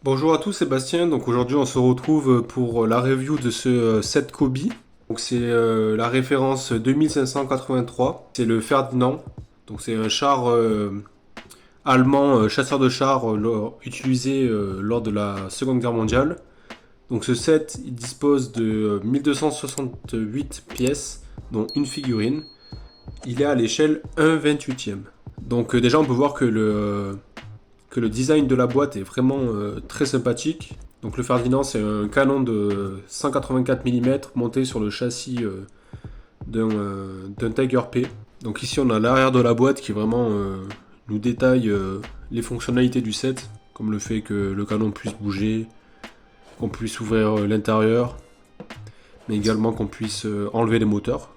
Bonjour à tous, Sébastien. Donc aujourd'hui, on se retrouve pour la review de ce 7 Kobe. Donc c'est la référence 2583. C'est le Ferdinand. Donc c'est un char allemand, chasseur de chars utilisé lors de la Seconde Guerre mondiale. Donc ce set, il dispose de 1268 pièces, dont une figurine. Il est à l'échelle 1/28e. Donc déjà, on peut voir que le design de la boîte est vraiment très sympathique. Donc le Ferdinand, c'est un canon de 184 mm monté sur le châssis d'un Tiger P. Donc ici on a l'arrière de la boîte qui vraiment nous détaille les fonctionnalités du set, comme le fait que le canon puisse bouger, qu'on puisse ouvrir l'intérieur, mais également qu'on puisse enlever les moteurs.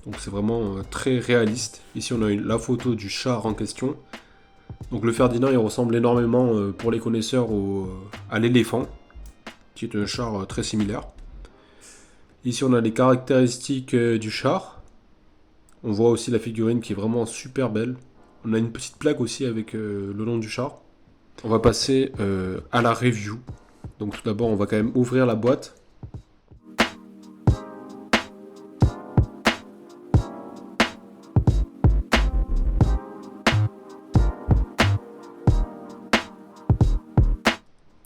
Donc c'est vraiment très réaliste. Ici on a la photo du char en question. Donc le Ferdinand, il ressemble énormément, pour les connaisseurs, à l'éléphant, qui est un char très similaire. Ici, on a les caractéristiques du char. On voit aussi la figurine qui est vraiment super belle. On a une petite plaque aussi avec le nom du char. On va passer à la review. Donc tout d'abord, on va quand même ouvrir la boîte.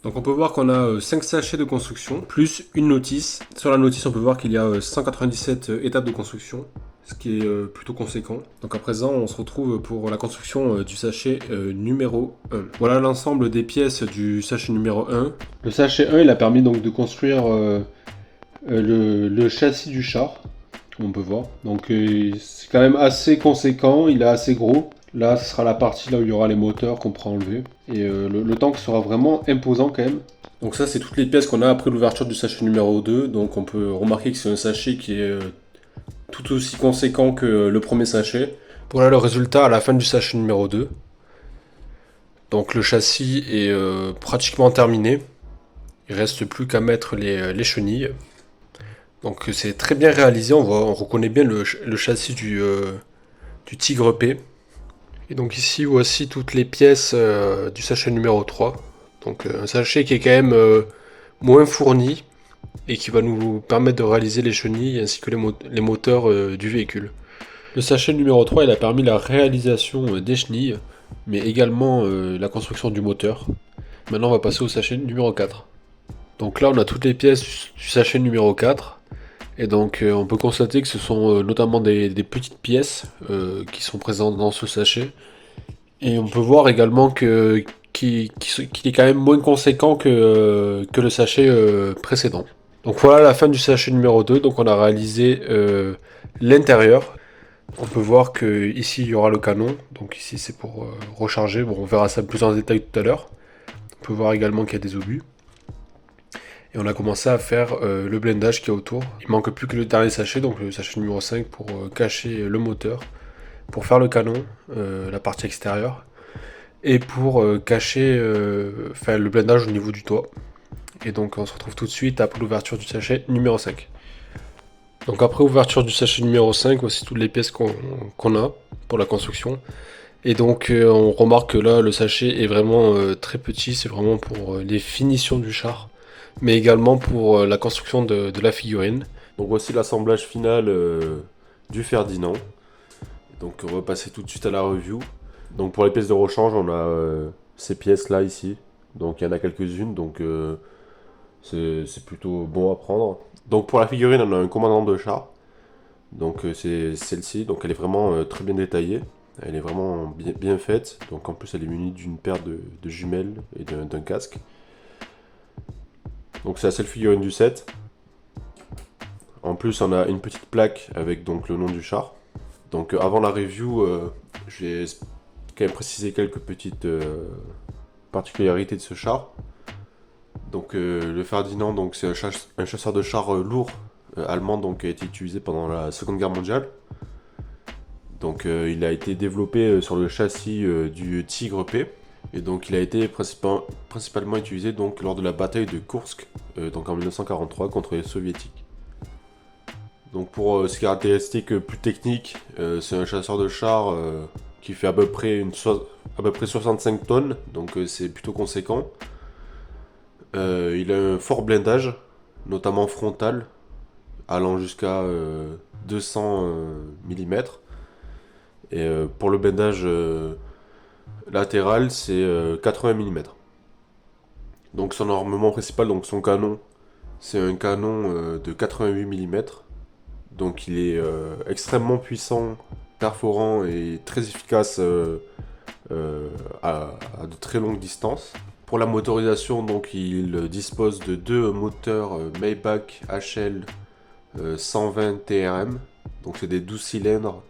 Donc on peut voir qu'on a 5 sachets de construction, plus une notice. Sur la notice, on peut voir qu'il y a 197 étapes de construction, ce qui est plutôt conséquent. Donc à présent, on se retrouve pour la construction du sachet numéro 1. Voilà l'ensemble des pièces du sachet numéro 1. Le sachet 1, il a permis donc de construire le châssis du char, comme on peut voir. Donc c'est quand même assez conséquent, il est assez gros. Là, ce sera la partie là où il y aura les moteurs qu'on pourra enlever. Et le tank sera vraiment imposant quand même. Donc ça, c'est toutes les pièces qu'on a après l'ouverture du sachet numéro 2. Donc on peut remarquer que c'est un sachet qui est tout aussi conséquent que le premier sachet. Voilà le résultat à la fin du sachet numéro 2. Donc le châssis est pratiquement terminé. Il reste plus qu'à mettre les chenilles. Donc c'est très bien réalisé, on reconnaît bien le châssis du Tigre P. Et donc ici voici toutes les pièces du sachet numéro 3. Donc un sachet qui est quand même moins fourni et qui va nous permettre de réaliser les chenilles ainsi que les moteurs du véhicule. Le sachet numéro 3 il a permis la réalisation des chenilles, mais également la construction du moteur. Maintenant on va passer au sachet numéro 4. Donc là on a toutes les pièces du sachet numéro 4. Et donc on peut constater que ce sont notamment des petites pièces qui sont présentes dans ce sachet. Et on peut voir également qu'il est quand même moins conséquent que le sachet précédent. Donc voilà la fin du sachet numéro 2. Donc on a réalisé l'intérieur. On peut voir que ici il y aura le canon. Donc ici c'est pour recharger. Bon, on verra ça plus en détail tout à l'heure. On peut voir également qu'il y a des obus. Et on a commencé à faire le blindage qui est autour. Il manque plus que le dernier sachet, donc le sachet numéro 5 pour cacher le moteur, pour faire le canon, la partie extérieure, et pour cacher le blindage au niveau du toit. Et donc on se retrouve tout de suite après l'ouverture du sachet numéro 5. Donc après ouverture du sachet numéro 5, voici toutes les pièces qu'on a pour la construction. Et donc on remarque que là le sachet est vraiment très petit, c'est vraiment pour les finitions du char, mais également pour la construction de la figurine. Donc voici l'assemblage final du Ferdinand. Donc on va passer tout de suite à la review. Donc pour les pièces de rechange, on a ces pièces là ici. Donc il y en a quelques-unes, donc c'est plutôt bon à prendre. Donc pour la figurine, on a un commandant de char. Donc c'est celle-ci, donc elle est vraiment très bien détaillée. Elle est vraiment bien faite. Donc en plus elle est munie d'une paire de jumelles et d'un casque. Donc c'est la seule figurine du set. En plus on a une petite plaque avec donc le nom du char. Donc avant la review, j'ai quand même précisé quelques petites particularités de ce char. Donc le Ferdinand, donc c'est un chasseur de chars lourd allemand, donc qui a été utilisé pendant la Seconde Guerre mondiale. Donc il a été développé sur le châssis du Tigre P. Et donc il a été principalement utilisé donc, lors de la bataille de Kursk, donc en 1943 contre les soviétiques. Donc pour ses caractéristiques plus techniques, c'est un chasseur de chars qui fait à peu près 65 tonnes, donc c'est plutôt conséquent. Il a un fort blindage, notamment frontal, allant jusqu'à 200 mm. Et pour le blindage latéral, c'est 80 mm. Donc son armement principal, donc son canon, c'est un canon de 88 mm. Donc il est extrêmement puissant, perforant et très efficace à de très longues distances. Pour la motorisation, donc il dispose de deux moteurs Maybach HL 120 TRM. Donc c'est des 12 cylindres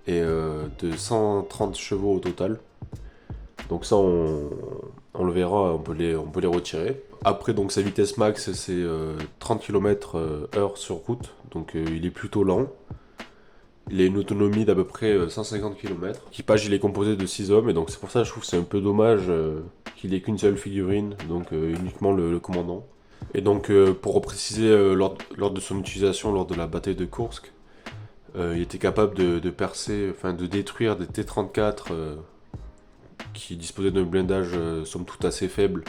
et de 130 chevaux au total. Donc ça on le verra, on peut les retirer. Après donc sa vitesse max c'est 30 km/h sur route, donc il est plutôt lent. Il a une autonomie d'à peu près 150 km. L'équipage il est composé de 6 hommes et donc c'est pour ça que je trouve que c'est un peu dommage qu'il ait qu'une seule figurine, donc uniquement le commandant. Et donc pour préciser lors de son utilisation lors de la bataille de Kursk, il était capable de percer, enfin de détruire des T-34 qui disposaient d'un blindage somme toute assez faible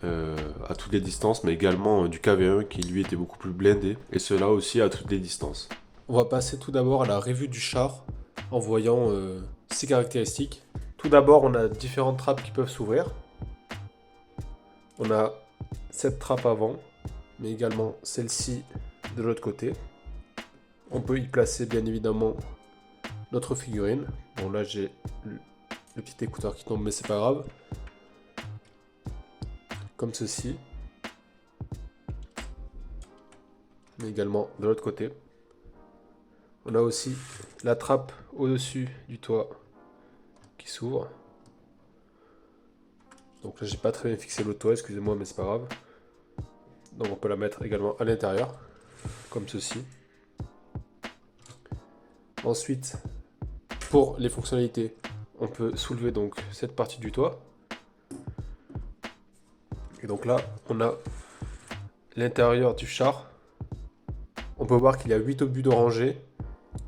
à toutes les distances, mais également du KV-1 qui lui était beaucoup plus blindé, et cela aussi à toutes les distances. On va passer tout d'abord à la revue du char en voyant ses caractéristiques. Tout d'abord, on a différentes trappes qui peuvent s'ouvrir. On a cette trappe avant, mais également celle-ci de l'autre côté. On peut y placer bien évidemment notre figurine. Bon là j'ai le petit écouteur qui tombe, mais c'est pas grave. Comme ceci. Mais également de l'autre côté. On a aussi la trappe au-dessus du toit qui s'ouvre. Donc là j'ai pas très bien fixé le toit, excusez-moi, mais c'est pas grave. Donc on peut la mettre également à l'intérieur, comme ceci. Ensuite, pour les fonctionnalités, on peut soulever donc cette partie du toit. Et donc là, on a l'intérieur du char. On peut voir qu'il y a 8 obus de rangée,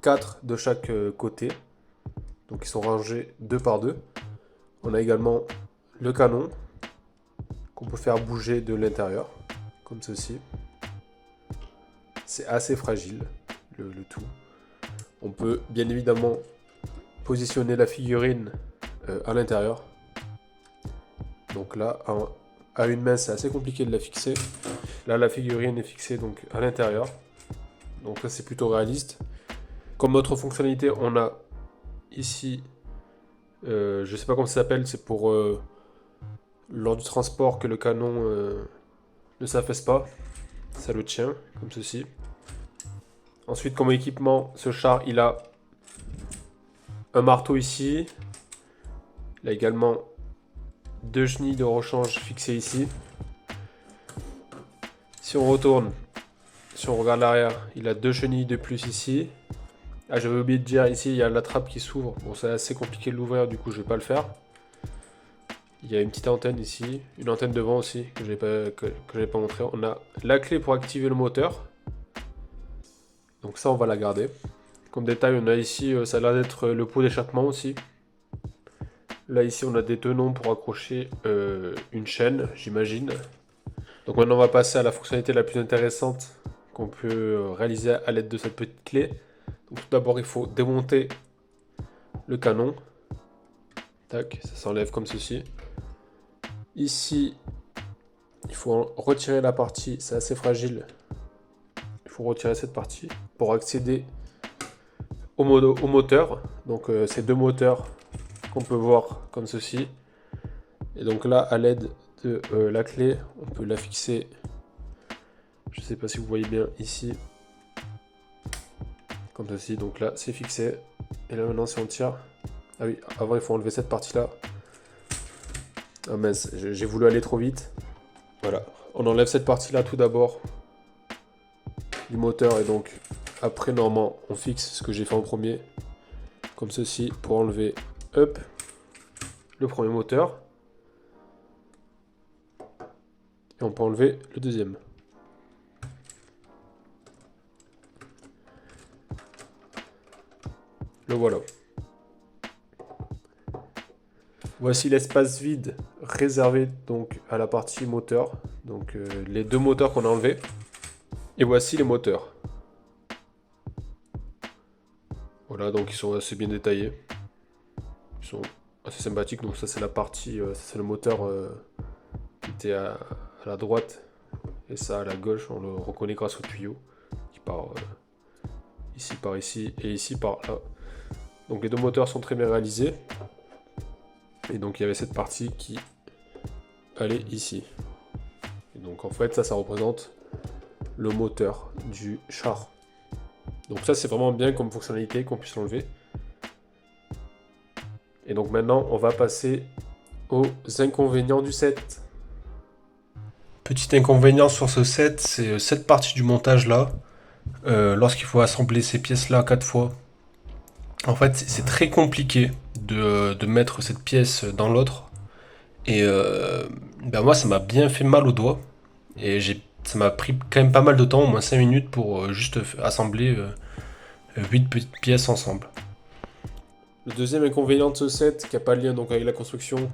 4 de chaque côté. Donc ils sont rangés 2 par 2. On a également le canon qu'on peut faire bouger de l'intérieur, comme ceci. C'est assez fragile, le tout. On peut bien évidemment positionner la figurine à l'intérieur. Donc là, à une main, c'est assez compliqué de la fixer. Là, la figurine est fixée donc à l'intérieur. Donc là, c'est plutôt réaliste. Comme autre fonctionnalité, on a ici, je sais pas comment ça s'appelle, c'est pour lors du transport que le canon ne s'affaisse pas. Ça le tient, comme ceci. Ensuite, comme équipement, ce char, il a un marteau ici. Il a également 2 chenilles de rechange fixées ici. Si on retourne, si on regarde l'arrière, il a 2 chenilles de plus ici. Ah, j'avais oublié de dire, ici, il y a la trappe qui s'ouvre. Bon, c'est assez compliqué de l'ouvrir, du coup, je vais pas le faire. Il y a une petite antenne ici, une antenne devant aussi, que je n'ai pas montré. On a la clé pour activer le moteur. Donc ça, on va la garder. Comme détail, on a ici, ça a l'air d'être le pot d'échappement aussi. Là, ici, on a des tenons pour accrocher une chaîne, j'imagine. Donc maintenant, on va passer à la fonctionnalité la plus intéressante qu'on peut réaliser à l'aide de cette petite clé. Donc tout d'abord, il faut démonter le canon. Tac, ça s'enlève comme ceci. Ici, il faut retirer la partie, c'est assez fragile. Il faut retirer cette partie pour accéder au moteur. Donc ces 2 moteurs qu'on peut voir comme ceci. Et donc là, à l'aide de la clé, on peut la fixer. Je ne sais pas si vous voyez bien ici. Comme ceci. Donc là, c'est fixé. Et là maintenant, si on tire... Ah oui, avant, il faut enlever cette partie-là. Ah mince, j'ai voulu aller trop vite. Voilà, on enlève cette partie-là tout d'abord du moteur et donc après normalement on fixe ce que j'ai fait en premier comme ceci pour enlever hop le premier moteur et on peut enlever le deuxième. Le voilà. Voici l'espace vide réservé donc à la partie moteur. Donc les deux moteurs qu'on a enlevés. Et voici les moteurs. Voilà, donc ils sont assez bien détaillés. Ils sont assez sympathiques. Donc ça c'est la partie, c'est le moteur qui était à la droite. Et ça à la gauche, on le reconnaît grâce au tuyau qui part ici par ici et ici par là. Donc les deux moteurs sont très bien réalisés. Et donc il y avait cette partie qui allait ici. Et donc en fait ça représente le moteur du char. Donc ça c'est vraiment bien comme fonctionnalité qu'on puisse l'enlever. Et donc maintenant on va passer aux inconvénients du set. Petit inconvénient sur ce set, c'est cette partie du montage là. Lorsqu'il faut assembler ces pièces là 4 fois. En fait c'est très compliqué de mettre cette pièce dans l'autre. Et moi ça m'a bien fait mal au doigt. Et ça m'a pris quand même pas mal de temps, au moins 5 minutes, pour juste assembler 8 petites pièces ensemble. Le deuxième inconvénient de ce set, qui n'a pas de lien donc avec la construction,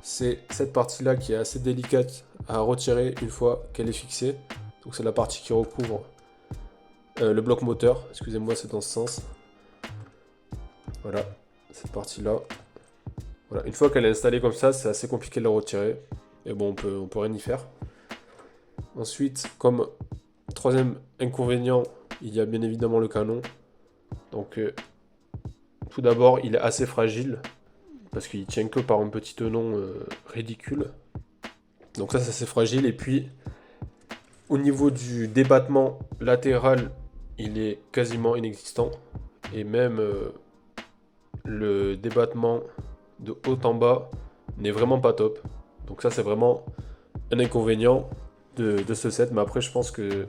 c'est cette partie-là qui est assez délicate à retirer une fois qu'elle est fixée. Donc c'est la partie qui recouvre le bloc moteur. Excusez-moi, c'est dans ce sens. Voilà, cette partie-là. Voilà, une fois qu'elle est installée comme ça, c'est assez compliqué de la retirer. Et bon, on peut rien y faire. Ensuite, comme troisième inconvénient, il y a bien évidemment le canon. Donc, tout d'abord, il est assez fragile parce qu'il tient que par un petit tenon ridicule. Donc ça, c'est assez fragile. Et puis, au niveau du débattement latéral, il est quasiment inexistant. Et même le débattement de haut en bas n'est vraiment pas top. Donc ça, c'est vraiment un inconvénient de ce set, mais après je pense qu'il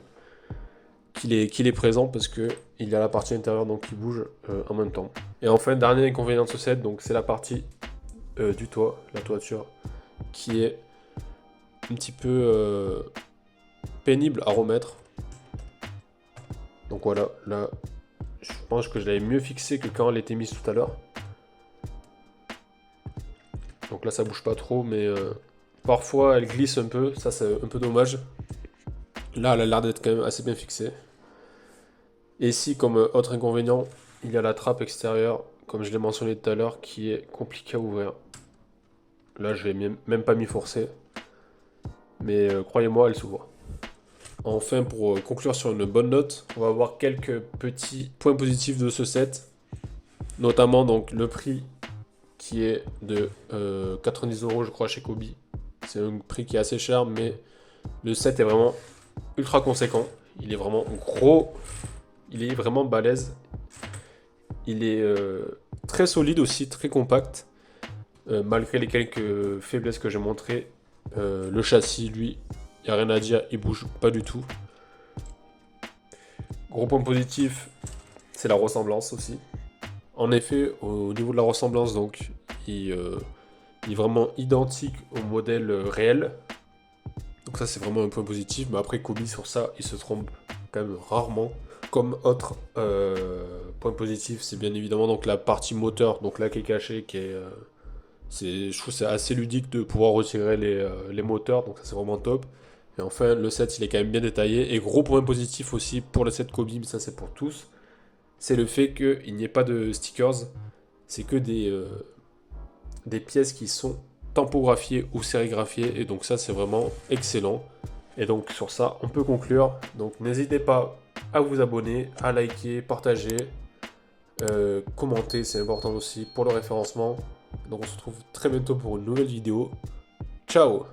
est présent parce que il y a la partie intérieure donc qui bouge en même temps. Et enfin, dernier inconvénient de ce set, donc c'est la partie du toit, la toiture, qui est un petit peu pénible à remettre. Donc voilà, là je pense que je l'avais mieux fixé que quand elle était mise tout à l'heure. Donc là ça bouge pas trop, mais parfois elle glisse un peu, ça c'est un peu dommage. Là elle a l'air d'être quand même assez bien fixée. Et ici, comme autre inconvénient, il y a la trappe extérieure, comme je l'ai mentionné tout à l'heure, qui est compliquée à ouvrir. Là je l'ai même pas mis forcé, mais croyez-moi, elle s'ouvre. Enfin, pour conclure sur une bonne note, on va voir quelques petits points positifs de ce set. Notamment donc le prix qui est de 90 € je crois chez Kobe. C'est un prix qui est assez cher, mais le set est vraiment ultra conséquent. Il est vraiment gros, il est vraiment balèze. Il est très solide aussi, très compact. Malgré les quelques faiblesses que j'ai montrées, le châssis, lui, il n'y a rien à dire, il bouge pas du tout. Gros point positif, c'est la ressemblance aussi. En effet, au niveau de la ressemblance, donc, il est vraiment identique au modèle réel. Donc ça, c'est vraiment un point positif. Mais après, Kobe, sur ça, il se trompe quand même rarement. Comme autre point positif, c'est bien évidemment donc, la partie moteur, donc là qui est cachée, je trouve que c'est assez ludique de pouvoir retirer les moteurs, donc ça c'est vraiment top. Et enfin, le set, il est quand même bien détaillé. Et gros point positif aussi pour le set Kobe, mais ça c'est pour tous, c'est le fait qu'il n'y ait pas de stickers. C'est que des pièces qui sont tampographiées ou sérigraphiées. Et donc ça, c'est vraiment excellent. Et donc sur ça, on peut conclure. Donc n'hésitez pas à vous abonner, à liker, partager, commenter, c'est important aussi pour le référencement. Donc on se retrouve très bientôt pour une nouvelle vidéo. Ciao!